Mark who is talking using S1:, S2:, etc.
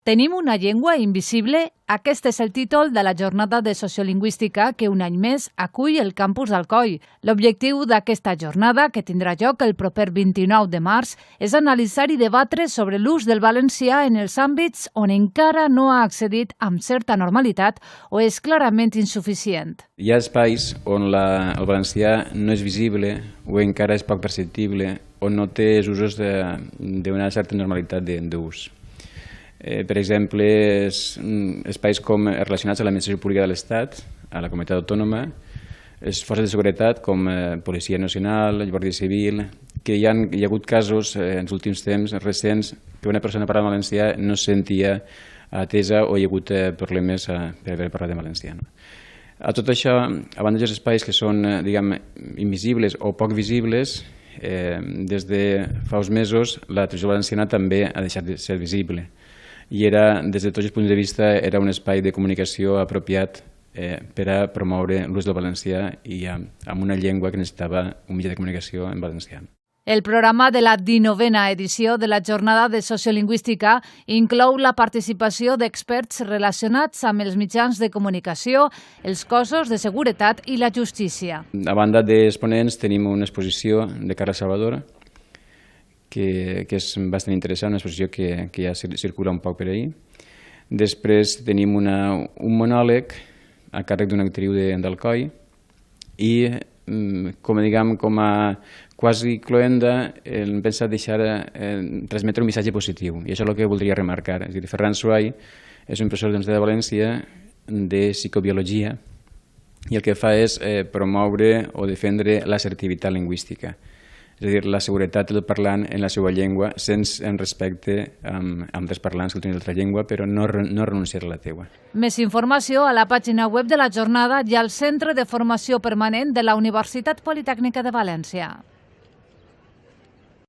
S1: Tenim una llengua invisible? Aquest és el títol de la jornada de sociolingüística que un any més acull el campus d'Alcoi. L'objectiu d'aquesta jornada, que tindrà lloc el proper 29 de març, és analitzar i debatre sobre l'ús del valencià en els àmbits on encara no ha accedit amb certa normalitat o és clarament insuficient.
S2: Hi ha espais on el valencià no és visible o encara és poc perceptible o no té els usos d'una certa normalitat d'ús. Per exemple, espais relacionats a l'administració pública de l'Estat, a la comunitat autònoma, les forces de seguretat com Policia Nacional, Guàrdia Civil, que hi ha hagut casos en els últims temps recents que una persona parlant valencià no se sentia atesa o hi ha hagut problemes per haver parlat en valencià. A tot això, a banda dels espais que són, invisibles o poc visibles, des de fa uns mesos la televisió valenciana també ha deixat de ser visible. I des de tots els punts de vista, era un espai de comunicació apropiat per a promoure l'ús del valencià i amb una llengua que necessitava un mitjà de comunicació en valencià.
S1: El programa de la 19a edició de la Jornada de Sociolingüística inclou la participació d'experts relacionats amb els mitjans de comunicació, els cossos de seguretat i la justícia.
S2: A banda dels ponents tenim una exposició de Carles Salvador, que és bastant interessant, una exposició que ja circula un poc per ahir. Després tenim un monòleg a càrrec d'una actriu d'Alcoi i, com a quasi cloenda, hem pensat transmetre un missatge positiu, i això és el que voldria remarcar. És a dir, Ferran Suay és un professor de l'Universitat de València de psicobiologia i el que fa és promoure o defendre l'assertivitat lingüística. És a dir, la seguretat del parlant en la seva llengua, en respecte amb altres parlants que tenen l'altra llengua, però no renunciar a la teua.
S1: Més informació a la pàgina web de la jornada i al Centre de Formació Permanent de la Universitat Politècnica de València.